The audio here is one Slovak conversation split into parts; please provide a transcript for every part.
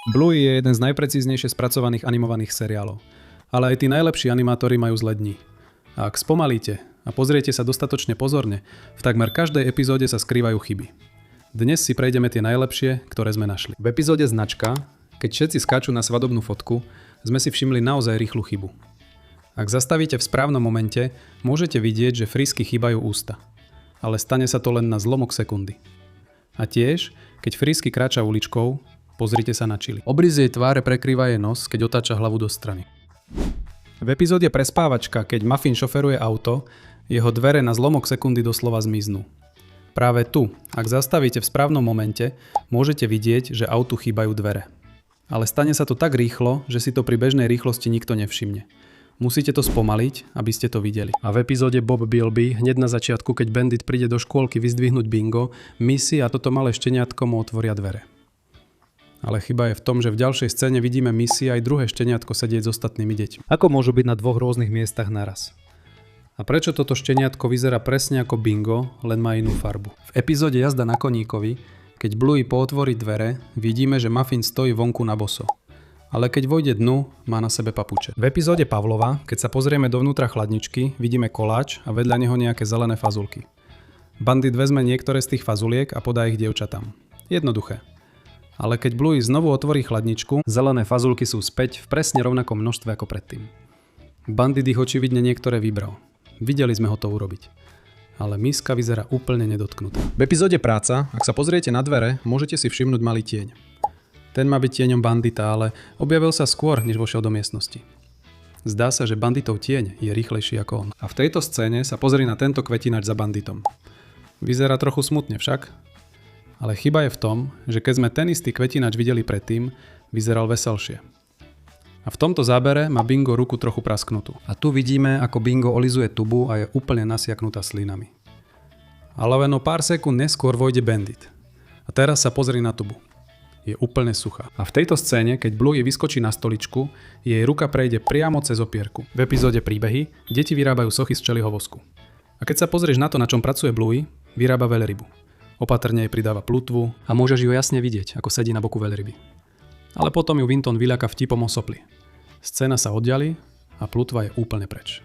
Bluey je jeden z najprecíznejšie spracovaných animovaných seriálov. Ale aj tí najlepší animátori majú zlé dni. A ak spomalíte a pozriete sa dostatočne pozorne, v takmer každej epizóde sa skrývajú chyby. Dnes si prejdeme tie najlepšie, ktoré sme našli. V epizóde Značka, keď všetci skáču na svadobnú fotku, sme si všimli naozaj rýchlu chybu. Ak zastavíte v správnom momente, môžete vidieť, že Frisky chýbajú ústa. Ale stane sa to len na zlomok sekundy. A tiež, keď Frisky kráča uličkou, pozrite sa na Chili. Obrys jej tváre prekrýva jej nos, keď otáča hlavu do strany. V epizóde Prespávačka, keď Muffin šoferuje auto, jeho dvere na zlomok sekundy doslova zmiznú. Práve tu, ak zastavíte v správnom momente, môžete vidieť, že autu chýbajú dvere. Ale stane sa to tak rýchlo, že si to pri bežnej rýchlosti nikto nevšimne. Musíte to spomaliť, aby ste to videli. A v epizóde Bob Bilby, hneď na začiatku, keď Bandit príde do škôlky vyzdvihnúť bingo, Missy a toto malé šteniatko mu otvoria dvere. Ale chyba je v tom, že v ďalšej scéne vidíme Missy aj druhé šteniatko sedieť s ostatnými deťmi. Ako môžu byť na dvoch rôznych miestach naraz? A prečo toto šteniatko vyzerá presne ako bingo, len má inú farbu? V epizóde Jazda na koníkovi, keď Bluey pootvorí dvere, vidíme, že Muffin stojí vonku na boso. Ale keď vojde dnu, má na sebe papuče. V epizóde Pavlova, keď sa pozrieme dovnútra chladničky, vidíme koláč a vedľa neho nejaké zelené fazulky. Bandit vezme niektoré z tých fazuliek a podá ich dievčatám. Jednoduché. Ale keď Bluey znovu otvorí chladničku, zelené fazulky sú späť v presne rovnakom množstve ako predtým. Bandit ich očividne niektoré vybral. Videli sme ho to urobiť. Ale miska vyzerá úplne nedotknutá. V epizóde Práca, ak sa pozriete na dvere, môžete si všimnúť malý tieň. Ten má byť tieňom bandita, ale objavil sa skôr, než vošiel do miestnosti. Zdá sa, že banditov tieň je rýchlejší ako on. A v tejto scéne sa pozri na tento kvetinač za banditom. Vyzerá trochu smutne však, ale chyba je v tom, že keď sme ten istý kvetinač videli predtým, vyzeral veselšie. A v tomto zábere má Bingo ruku trochu prasknutú. A tu vidíme, ako Bingo olizuje tubu a je úplne nasiaknutá slinami. Ale len o pár sekúnd neskôr vojde Bandit. A teraz sa pozri na tubu. Je úplne suchá. A v tejto scéne, keď Bluey vyskočí na stoličku, jej ruka prejde priamo cez opierku. V epizóde Príbehy deti vyrábajú sochy z včelieho vosku. A keď sa pozrieš na to, na čom pracuje Bluey, vyrába veľrybu. Opatrne jej pridáva plutvu a môžeš ju jasne vidieť, ako sedí na boku veľryby. Ale potom ju Vinton vyľaká vtipom o sopli. Scéna sa oddiali a plutva je úplne preč.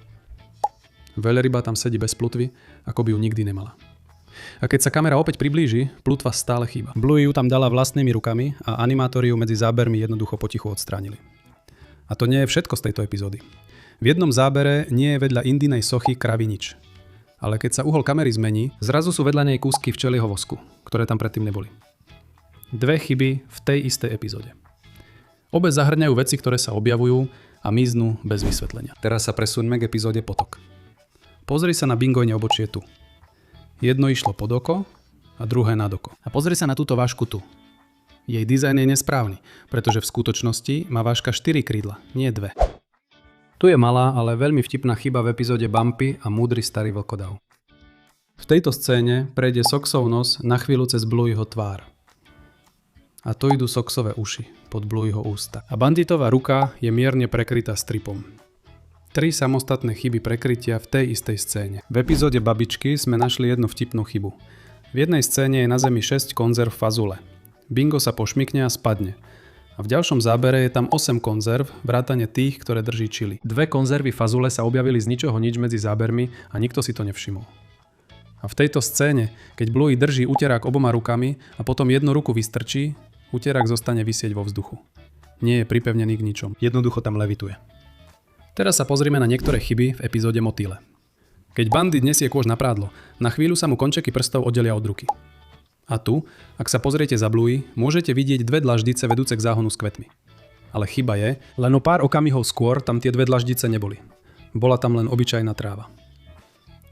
Veľryba tam sedí bez plutvy, ako by ju nikdy nemala. A keď sa kamera opäť priblíži, plutva stále chýba. Bluey ju tam dala vlastnými rukami a animátori ju medzi zábermi jednoducho potichu odstránili. A to nie je všetko z tejto epizódy. V jednom zábere nie je vedľa Indinej sochy kravy nič. Ale keď sa uhol kamery zmení, zrazu sú vedľa nej kúsky včelieho vosku, ktoré tam predtým neboli. Dve chyby v tej istej epizóde. Obe zahrňajú veci, ktoré sa objavujú a miznú bez vysvetlenia. Teraz sa presuňme k epizóde Potok. Pozri sa na Bingojne obočie tu. Jedno išlo pod oko a druhé nad oko. A pozri sa na túto vášku tu. Jej dizajn je nesprávny, pretože v skutočnosti má váška 4 krídla, nie 2. Tu je malá, ale veľmi vtipná chyba v epizóde Bumpy a múdry starý vlkodav. V tejto scéne prejde Soxov nos na chvíľu cez Blueyho tvár. A tu idú Soxové uši pod Blueyho ústa. A banditová ruka je mierne prekrytá stripom. 3 samostatné chyby prekrytia v tej istej scéne. V epizóde Babičky sme našli jednu vtipnú chybu. V jednej scéne je na zemi 6 konzerv fazule. Bingo sa pošmykne a spadne. A v ďalšom zábere je tam 8 konzerv, vrátane tých, ktoré drží Chili. 2 konzervy fazule sa objavili z ničoho nič medzi zábermi a nikto si to nevšimol. A v tejto scéne, keď Bluey drží uterák oboma rukami a potom jednu ruku vystrčí, uterák zostane visieť vo vzduchu. Nie je pripevnený k ničom. Jednoducho tam levituje. Teraz sa pozrime na niektoré chyby v epizóde Motýle. Keď bandit nesie kôž na prádlo, na chvíľu sa mu končeky prstov oddelia od ruky. A tu, ak sa pozriete za Bluey, môžete vidieť 2 dlaždice vedúce k záhonu s kvetmi. Ale chyba je, len o pár okamihov skôr tam tie 2 dlaždice neboli. Bola tam len obyčajná tráva.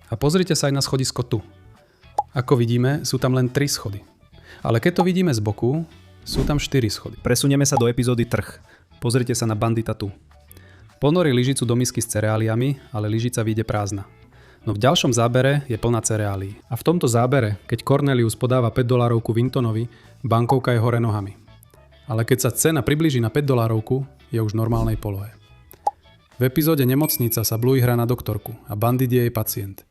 A pozrite sa aj na schodisko tu. Ako vidíme, sú tam len 3 schody. Ale keď to vidíme z boku, sú tam 4 schody. Presunieme sa do epizódy Trh. Pozrite sa na bandita tu. Ponorí lyžicu do misky s cereáliami, ale lyžica vyjde prázdna. No v ďalšom zábere je plná cereálií. A v tomto zábere, keď Cornelius podáva $5 Vintonovi, bankovka je hore nohami. Ale keď sa cena priblíži na $5, je už v normálnej polohe. V epizóde Nemocnica sa Bluey hrá na doktorku a bandit je jej pacient.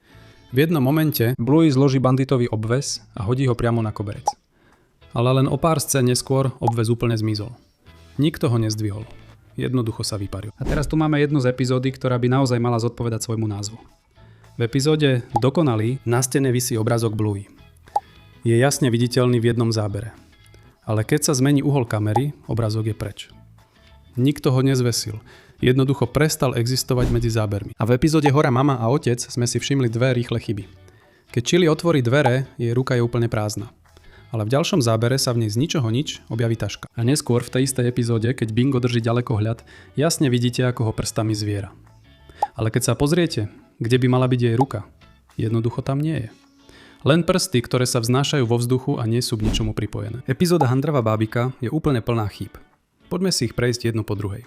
V jednom momente Bluey zloží banditovi obväz a hodí ho priamo na koberec. Ale len o pár scén neskôr obväz úplne zmizol. Nikto ho nezdvihol. Jednoducho sa vyparil. A teraz tu máme jednu z epizódy, ktorá by naozaj mala zodpovedať svojmu názvu. V epizóde Dokonalý na stene visí obrázok Bluey. Je jasne viditeľný v jednom zábere. Ale keď sa zmení uhol kamery, obrázok je preč. Nikto ho nezvesil. Jednoducho prestal existovať medzi zábermi. A v epizóde Hora mama a otec sme si všimli dve rýchle chyby. Keď Chili otvorí dvere, jej ruka je úplne prázdna. Ale v ďalšom zábere sa v nej z ničoho nič objaví taška. A neskôr v tej istej epizóde, keď Bingo drží ďalekohľad, jasne vidíte, ako ho prstami zviera. Ale keď sa pozriete, kde by mala byť jej ruka, jednoducho tam nie je. Len prsty, ktoré sa vznášajú vo vzduchu a nie sú k ničomu pripojené. Epizóda Handrova bábika je úplne plná chýb. Poďme si ich prejsť jednu po druhej.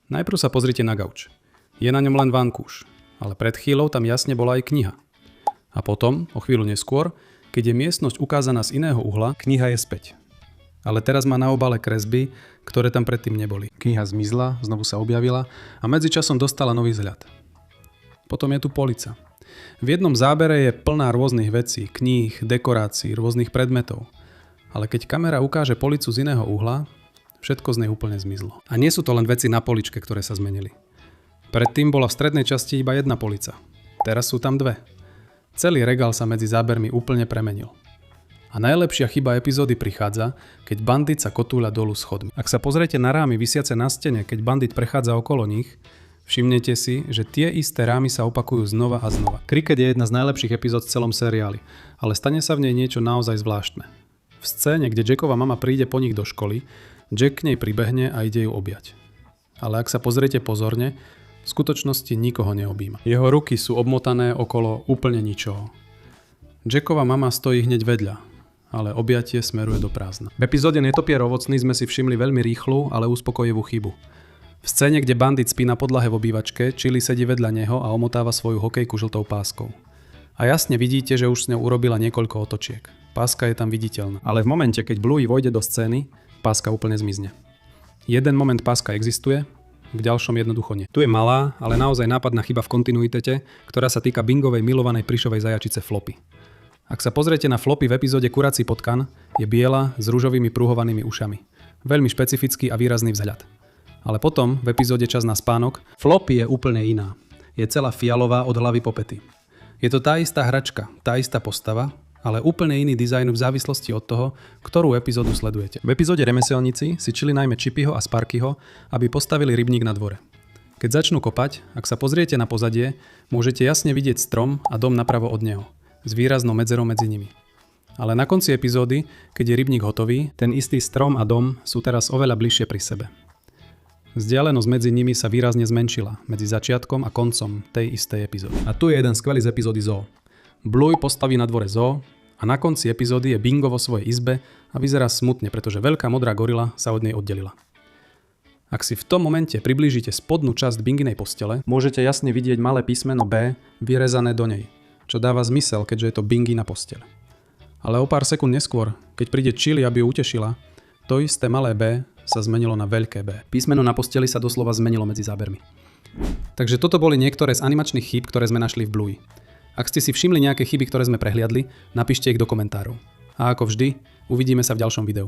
Najprv sa pozrite na gauč. Je na ňom len vankúš, ale pred chvíľou tam jasne bola aj kniha. A potom, o chvíľu neskôr, keď je miestnosť ukázaná z iného uhla, kniha je späť. Ale teraz má na obale kresby, ktoré tam predtým neboli. Kniha zmizla, znovu sa objavila a medzičasom dostala nový vzhľad. Potom je tu polica. V jednom zábere je plná rôznych vecí, kníh, dekorácií, rôznych predmetov. Ale keď kamera ukáže policu z iného uhla, všetko z nej úplne zmizlo. A nie sú to len veci na poličke, ktoré sa zmenili. Predtým bola v strednej časti iba jedna polica. Teraz sú tam dve. Celý regál sa medzi zábermi úplne premenil. A najlepšia chyba epizódy prichádza, keď bandit sa kotúľa dolu schodmi. Ak sa pozriete na rámy visiace na stene, keď bandit prechádza okolo nich, všimnete si, že tie isté rámy sa opakujú znova a znova. Cricket je jedna z najlepších epizód v celom seriáli, ale stane sa v nej niečo naozaj zvláštne. V scéne, kde Jackova mama príde po nich do školy, Jack k nej pribehne a ide ju objať. Ale ak sa pozriete pozorne, v skutočnosti nikoho neobjíma. Jeho ruky sú obmotané okolo úplne ničoho. Jackova mama stojí hneď vedľa, ale objatie smeruje do prázdna. V epizóde Netopier ovocný sme si všimli veľmi rýchlu, ale uspokojivú chybu. V scéne, kde bandit spí na podlahe v obývačke, Chili sedí vedľa neho a omotáva svoju hokejku žltou páskou. A jasne vidíte, že už s ňou urobila niekoľko otočiek. Páska je tam viditeľná. Ale v momente, keď Bluey vojde do scény, páska úplne zmizne. Jeden moment páska existuje, v ďalšom jednoducho nie. Tu je malá, ale naozaj nápadná chyba v kontinuitete, ktorá sa týka Bingovej milovanej plyšovej zajačice Floppy. Ak sa pozriete na Floppy v epizóde Kurací potkan, je biela s ružovými pruhovanými ušami. Veľmi špecifický a výrazný vzhľad. Ale potom, v epizóde Čas na spánok, Floppy je úplne iná. Je celá fialová od hlavy po pety. Je to tá istá hračka, tá istá postava, ale úplne iný dizajn v závislosti od toho, ktorú epizódu sledujete. V epizóde Remeselníci si Chili najmä Chippyho a Sparkyho, aby postavili rybník na dvore. Keď začnú kopať, ak sa pozriete na pozadie, môžete jasne vidieť strom a dom napravo od neho, s výraznou medzerou medzi nimi. Ale na konci epizódy, keď je rybník hotový, ten istý strom a dom sú teraz oveľa bližšie pri sebe. Vzdialenosť medzi nimi sa výrazne zmenšila medzi začiatkom a koncom tej istej epizódy. A tu je jeden skvelý z epizódy Zoo. Bluey postaví na dvore zoo a na konci epizódy je Bingo vo svojej izbe a vyzerá smutne, pretože veľká modrá gorila sa od nej oddelila. Ak si v tom momente priblížite spodnú časť Binginej postele, môžete jasne vidieť malé písmeno B vyrezané do nej, čo dáva zmysel, keďže je to Bingina posteľ. Ale o pár sekúnd neskôr, keď príde Chili, aby ju utešila, to isté malé B sa zmenilo na veľké B. Písmeno na posteli sa doslova zmenilo medzi zábermi. Takže toto boli niektoré z animačných chýb, ktoré sme našli v Bluey. Ak ste si všimli nejaké chyby, ktoré sme prehliadli, napíšte ich do komentárov. A ako vždy, uvidíme sa v ďalšom videu.